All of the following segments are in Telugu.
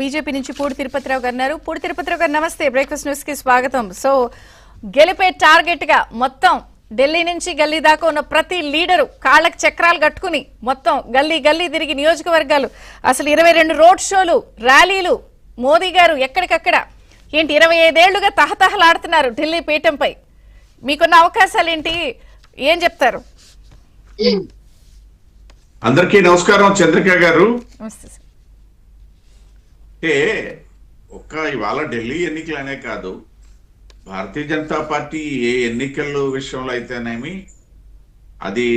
బీజేపీ నుంచి పూడి తిరుపతిరావు గారు ఉన్నారు. పూడి తిరుపతిరావు గారు నమస్తే, బ్రేక్ఫాస్ట్ న్యూస్ కి స్వాగతం. సో గెలిపే టార్గెట్ గా మొత్తం ఢిల్లీ నుంచి గల్లీ దాకా ఉన్న ప్రతి లీడరు కాళ్ళకి చక్రాలు కట్టుకుని మొత్తం గల్లీ గల్లీ తిరిగి నియోజకవర్గాలు, అసలు 22 రోడ్ షోలు, ర్యాలీలు, మోదీ గారు ఎక్కడికక్కడ ఏంటి 25 ఏళ్లుగా తహతహలాడుతున్నారు ఢిల్లీ పీఠంపై. మీకున్న అవకాశాలు ఏంటి, ఏం చెప్తారు? అందరికీ నమస్కారం. చంద్రిక గారు, నమస్తే సార్. ఇవాళ ఢిల్లీ ఎన్నికలనే కాదు, భారతీయ జనతా పార్టీ ఏ ఎన్నికల విషయంలో అయితేనేమి అది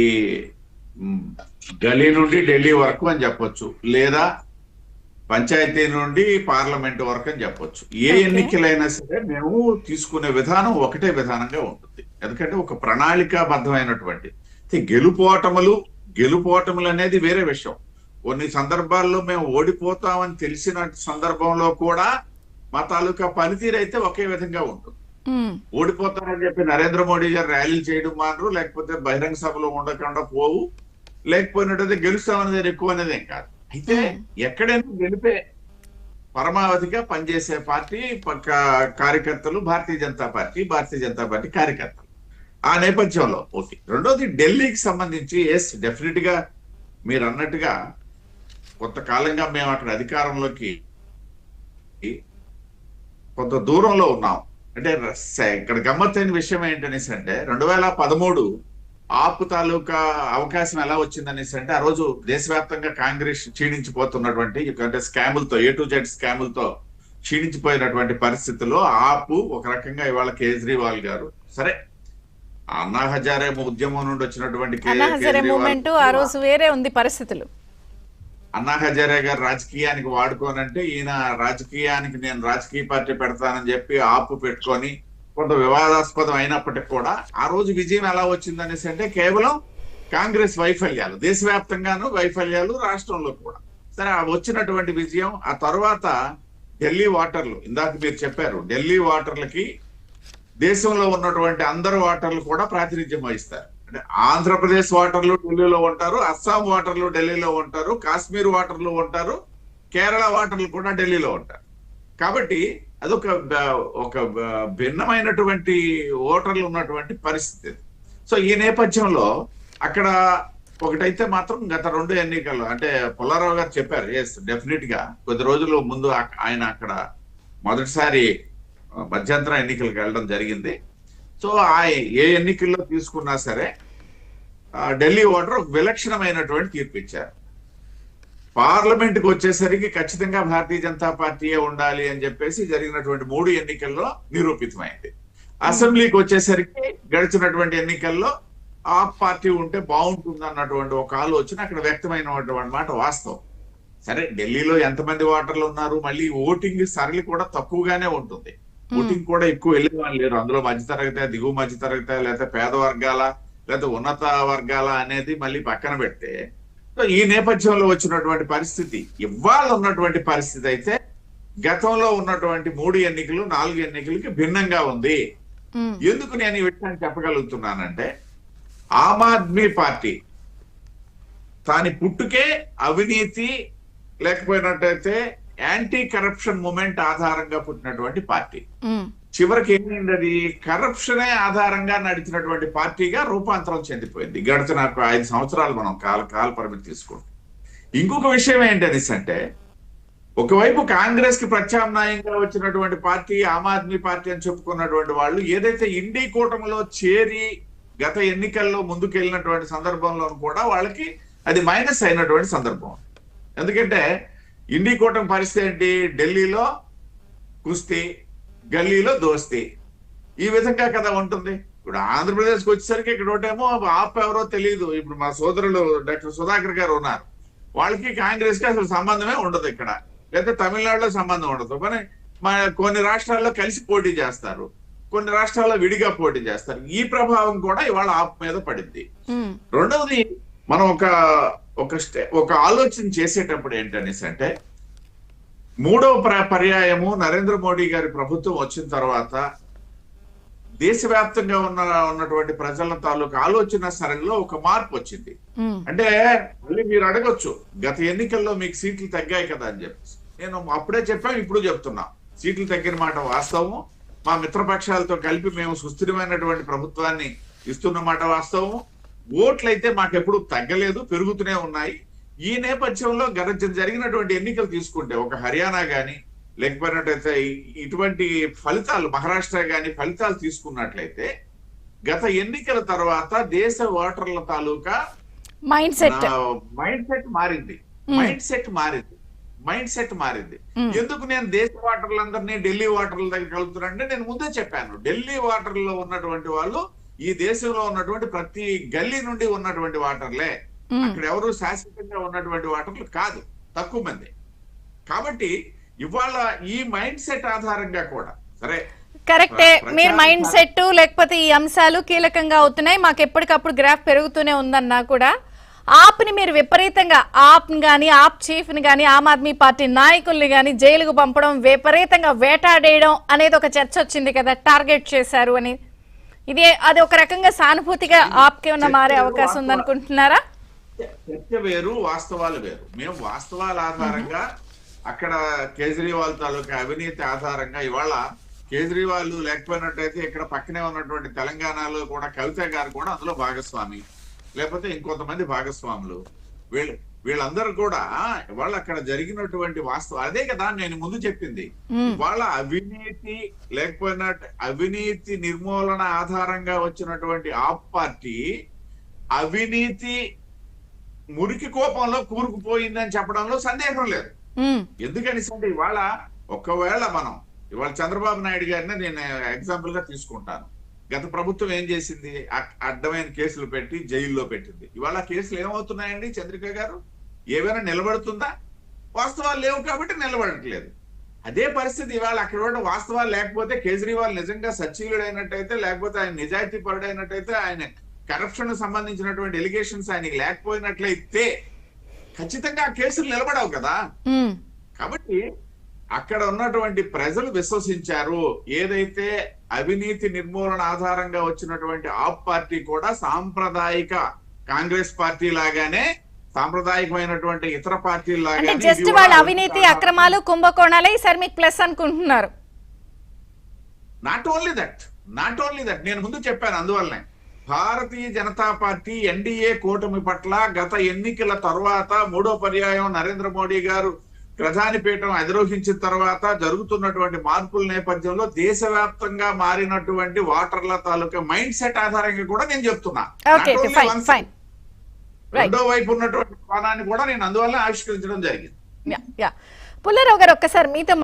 గల్లీ నుండి ఢిల్లీ వరకు అని చెప్పొచ్చు, లేదా పంచాయతీ నుండి పార్లమెంట్ వరకు అని చెప్పొచ్చు. ఏ ఎన్నికలైనా సరే మేము తీసుకునే విధానం ఒకటే విధానంగా ఉంటుంది. ఎందుకంటే ఒక ప్రణాళికాబద్ధమైనటువంటి గెలుపోటములు అనేది వేరే విషయం. కొన్ని సందర్భాల్లో మేము ఓడిపోతామని తెలిసిన సందర్భంలో కూడా మా తాలూకా పనితీరు అయితే ఒకే విధంగా ఉంటుంది. ఓడిపోతామని చెప్పి నరేంద్ర మోడీ గారు ర్యాలీలు చేయడం మానరు, లేకపోతే బహిరంగ సభలో ఉండకుండా పోవు, లేకపోయినట్టయితే గెలుస్తామనేది ఎక్కువ అనేది ఏం కాదు. అయితే ఎక్కడైనా గెలిపే పరమావధిగా పనిచేసే పార్టీ కార్యకర్తలు భారతీయ జనతా పార్టీ కార్యకర్తలు. ఆ నేపథ్యంలో ఓకే. రెండోది ఢిల్లీకి సంబంధించి డెఫినెట్ గా మీరు అన్నట్టుగా కొంతకాలంగా మేము అక్కడ అధికారంలోకి కొంత దూరంలో ఉన్నాం. అంటే ఇక్కడ గమ్మత్తైన విషయం ఏంటనేసి అంటే 2013 ఆపు తాలూకా అవకాశం ఎలా వచ్చిందనేసి అంటే, ఆ రోజు దేశవ్యాప్తంగా కాంగ్రెస్ క్షీణించిపోతున్నటువంటి అంటే స్కాములతో A to Z స్కాములతో క్షీణించిపోయినటువంటి పరిస్థితుల్లో ఆపు ఒక రకంగా ఇవాళ కేజ్రీవాల్ గారు, సరే అన్నా హజారే ఉద్యమం నుండి వచ్చినటువంటి ఆ రోజు వేరే ఉంది పరిస్థితులు. అన్నా హజారే గారు రాజకీయానికి వాడుకోనంటే ఈయన రాజకీయానికి నేను రాజకీయ పార్టీ పెడతానని చెప్పి ఆపు పెట్టుకొని కొంత వివాదాస్పదం అయినప్పటికీ కూడా ఆ రోజు విజయం ఎలా వచ్చిందనేసి అంటే కేవలం కాంగ్రెస్ వైఫల్యాలు, దేశవ్యాప్తంగాను వైఫల్యాలు, రాష్ట్రంలో కూడా. సరే ఆ వచ్చినటువంటి విజయం ఆ తర్వాత ఢిల్లీ ఓటర్లు, ఇందాక మీరు చెప్పారు, ఢిల్లీ ఓటర్లకి దేశంలో ఉన్నటువంటి అందరు ఓటర్లు కూడా ప్రాతినిధ్యం వహిస్తారు. అంటే ఆంధ్రప్రదేశ్ ఓటర్లు ఢిల్లీలో ఉంటారు, అస్సాం ఓటర్లు ఢిల్లీలో ఉంటారు, కాశ్మీర్ ఓటర్లు ఉంటారు, కేరళ ఓటర్లు కూడా ఢిల్లీలో ఉంటారు. కాబట్టి అదొక ఒక భిన్నమైనటువంటి ఓటర్లు ఉన్నటువంటి పరిస్థితి. సో ఈ నేపథ్యంలో అక్కడ ఒకటైతే మాత్రం గత 2 ఎన్నికల్లో అంటే పుల్లారావు గారు చెప్పారు, డెఫినెట్ గా కొద్ది రోజుల ముందు ఆయన అక్కడ మొదటిసారి మధ్యంతర ఎన్నికలకు వెళ్ళడం జరిగింది. సో ఏ ఎన్నికల్లో తీసుకున్నా సరే ఢిల్లీ ఓటర్ ఒక విలక్షణమైనటువంటి తీర్పు ఇచ్చారు. పార్లమెంట్ కు వచ్చేసరికి ఖచ్చితంగా భారతీయ జనతా పార్టీయే ఉండాలి అని చెప్పేసి జరిగినటువంటి 3 ఎన్నికల్లో నిరూపితమైంది. అసెంబ్లీకి వచ్చేసరికి గడిచినటువంటి ఎన్నికల్లో ఆ పార్టీ ఉంటే బాగుంటుంది అన్నటువంటి ఒక ఆలోచన అక్కడ వ్యక్తమైనటువంటి మాట వాస్తవం. సరే ఢిల్లీలో ఎంతమంది ఓటర్లు ఉన్నారు, మళ్ళీ ఓటింగ్ సరళి కూడా తక్కువగానే ఉంటుంది, ఓటింగ్ కూడా ఎక్కువ వెళ్ళే వాళ్ళు లేరు. అందులో మధ్యతరగతి, దిగువ మధ్యతరగతి, లేకపోతే పేద వర్గాల, లేకపోతే ఉన్నత వర్గాల అనేది మళ్ళీ పక్కన పెడితే, ఈ నేపథ్యంలో వచ్చినటువంటి పరిస్థితి, ఇవాళ ఉన్నటువంటి పరిస్థితి అయితే గతంలో ఉన్నటువంటి 3 ఎన్నికలు 4 ఎన్నికలకి భిన్నంగా ఉంది. ఎందుకు నేను ఈ విషయాన్ని చెప్పగలుగుతున్నానంటే, ఆమ్ ఆద్మీ పార్టీ దాని పుట్టుకే అవినీతి లేకపోయినట్టయితే యాంటీ కరప్షన్ మూమెంట్ ఆధారంగా పుట్టినటువంటి పార్టీ. చివరికి ఏమైంది, అది కరప్షనే ఆధారంగా నడిచినటువంటి పార్టీగా రూపాంతరం చెందిపోయింది. గడిచిన 5 సంవత్సరాలు మనం కాల పరిమితి తీసుకుంటాం. ఇంకొక విషయం ఏంటనేసి అంటే, ఒకవైపు కాంగ్రెస్ కి ప్రత్యామ్నాయంగా వచ్చినటువంటి పార్టీ ఆమ్ ఆద్మీ పార్టీ అని చెప్పుకున్నటువంటి వాళ్ళు ఏదైతే ఇండీ కూటమిలో చేరి గత ఎన్నికల్లో ముందుకెళ్ళినటువంటి సందర్భంలో కూడా వాళ్ళకి అది మైనస్ అయినటువంటి సందర్భం. ఎందుకంటే ఇండీ కూటమి పరిస్థితి ఏంటి, ఢిల్లీలో కుస్తీ, గల్లీలో దోస్తీ, ఈ విధంగా కదా ఉంటుంది. ఇప్పుడు ఆంధ్రప్రదేశ్కి వచ్చేసరికి ఇక్కడ ఒకటేమో ఆప్ ఎవరో తెలియదు. ఇప్పుడు మా సోదరులు డాక్టర్ సుధాకర్ గారు ఉన్నారు, వాళ్ళకి కాంగ్రెస్ కి అసలు సంబంధమే ఉండదు ఇక్కడ, లేదా తమిళనాడులో సంబంధం ఉండదు. కానీ కొన్ని రాష్ట్రాల్లో కలిసి పోటీ చేస్తారు, కొన్ని రాష్ట్రాల్లో విడిగా పోటీ చేస్తారు. ఈ ప్రభావం కూడా ఇవాళ ఆప్ మీద పడింది. రెండవది, మనం ఒక ఆలోచన చేసేటప్పుడు ఏంటనేసి అంటే, 3వ పర్యాయము నరేంద్ర మోడీ గారి ప్రభుత్వం వచ్చిన తర్వాత దేశవ్యాప్తంగా ఉన్నటువంటి ప్రజల తాలూకు ఆలోచన సరళిలో ఒక మార్పు వచ్చింది. అంటే మళ్ళీ మీరు అడగొచ్చు, గత ఎన్నికల్లో మీకు సీట్లు తగ్గాయి కదా అని చెప్పేసి. నేను అప్పుడే చెప్పాను, ఇప్పుడు చెప్తున్నా. సీట్లు తగ్గిన మాట వాస్తవము. మా మిత్రపక్షాలతో కలిపి మేము సుస్థిరమైనటువంటి ప్రభుత్వాన్ని ఇస్తున్న మాట వాస్తవము. ఓట్లయితే మాకెప్పుడు తగ్గలేదు, పెరుగుతూనే ఉన్నాయి. ఈ నేపథ్యంలో జరిగినటువంటి ఎన్నికలు తీసుకుంటే ఒక హర్యానా గాని, లేకపోయినట్టయితే ఇటువంటి ఫలితాలు మహారాష్ట్ర గాని ఫలితాలు తీసుకున్నట్లయితే గత ఎన్నికల తర్వాత దేశ ఓటర్ల తాలూకా మైండ్ సెట్ మారింది. మైండ్ సెట్ మారింది. ఎందుకు నేను దేశ ఓటర్లందరినీ ఢిల్లీ ఓటర్ల దగ్గర కలుపుతున్నానంటే, నేను ముందే చెప్పాను, ఢిల్లీ ఓటర్లలో ఉన్నటువంటి వాళ్ళు ఈ దేశంలో ఉన్నటువంటి ప్రతి గల్లీ నుండి ఉన్నటువంటి ఓటర్లే. అక్కడ ఎవరు శాశ్వతంగా ఉన్నటువంటి ఓటర్లు కాదు, తక్కువ మంది. కాబట్టి ఇవాళ ఈ మైండ్ సెట్ ఆధారంగా కూడా సరే కరెక్టే. మీరు మైండ్ సెట్ లేకపోతే ఈ అంశాలు కీలకంగా అవుతున్నాయి. మాకు ఎప్పటికప్పుడు గ్రాఫ్ పెరుగుతూనే ఉందన్నా కూడా ఆప్ని మీరు విపరీతంగా ఆప్ని కానీ, ఆప్ చీఫ్ని కానీ, ఆమ్ ఆద్మీ పార్టీ నాయకుల్ని కానీ జైలుకు పంపడం, విపరీతంగా వేటాడేయడం అనేది ఒక చర్చ వచ్చింది కదా, టార్గెట్ చేశారు అని. అది ఒక రకంగా సానుభూతిగా ఆప్కి ఉన్న మారే అవకాశం ఉందనుకుంటున్నారా? చర్చ వేరు, వాస్తవాలు వేరు. మేము వాస్తవాల ఆధారంగా అక్కడ కేజ్రీవాల్ తాలూకా అవినీతి ఆధారంగా ఇవాళ కేజ్రీవాల్ లేకపోయినట్టయితే ఇక్కడ పక్కనే ఉన్నటువంటి తెలంగాణలో కూడా కవిత గారు కూడా అందులో భాగస్వామి, లేకపోతే ఇంకొంతమంది భాగస్వాములు. వీళ్ళందరూ కూడా ఇవాళ అక్కడ జరిగినటువంటి వాస్తవం అదే కదా నేను ముందు చెప్పింది. ఇవాళ అవినీతి లేకపోయినా అవినీతి నిర్మూలన ఆధారంగా వచ్చినటువంటి ఆప్ పార్టీ అవినీతి మురికి కోపంలో కూరుకుపోయిందని చెప్పడంలో సందేహం లేదు. ఎందుకని ఇవాళ ఒకవేళ మనం ఇవాళ చంద్రబాబు నాయుడు గారిని నేను ఎగ్జాంపుల్ గా తీసుకుంటాను. గత ప్రభుత్వం ఏం చేసింది? అడ్డమైన కేసులు పెట్టి జైల్లో పెట్టింది. ఇవాళ కేసులు ఏమవుతున్నాయండి చంద్రిక గారు? ఏమైనా నిలబడుతుందా? వాస్తవాలు లేవు కాబట్టి నిలబడట్లేదు. అదే పరిస్థితి ఇవాళ అక్కడ వాస్తవాలు లేకపోతే కేజ్రీవాల్ నిజంగా సచ్చీలుడు అయినట్టయితే, లేకపోతే ఆయన నిజాయితీ పరుడైనట్టయితే, ఆయన కరప్షన్ సంబంధించినటువంటి ఎలిగేషన్స్ ఆయనకి లేకపోయినట్లయితే ఖచ్చితంగా ఆ కేసులు నిలబడవు కదా. కాబట్టి అక్కడ ఉన్నటువంటి ప్రజలు విశ్వసించారు. ఏదైతే అవినీతి నిర్మూలన ఆధారంగా వచ్చినటువంటి ఆప్ పార్టీ కూడా సాంప్రదాయిక కాంగ్రెస్ పార్టీ లాగానే, సాంప్రదాయకమైనటువంటి ఇతర పార్టీల లాగానే జస్ట్ వాళ్ళ అవినీతి అక్రమాలు కుంభకోణాలే ఈసారి మీకు ప్లస్ అనుకుంటున్నారు. నాట్ ఓన్లీ దట్ నేను ముందు చెప్పాను. అందువల్లనే భారతీయ జనతా పార్టీ ఎన్డీఏ కూటమి పట్ల గత ఎన్నికల తర్వాత మూడో పర్యాయం నరేంద్ర మోడీ గారు ప్రధాని పీఠం అధిరోహించిన తర్వాత జరుగుతున్నటువంటి మార్పుల నేపథ్యంలో దేశవ్యాప్తంగా మారినటువంటి ఓటర్ల తాలూకా మైండ్ సెట్ ఆధారంగా కూడా నేను చెప్తున్నా. రెండో వైపు ఉన్నటువంటి కోణాన్ని కూడా నేను అందువల్ల ఆవిష్కరించడం జరిగింది. పుల్లారావు గారు ఒక్కసారి మీతో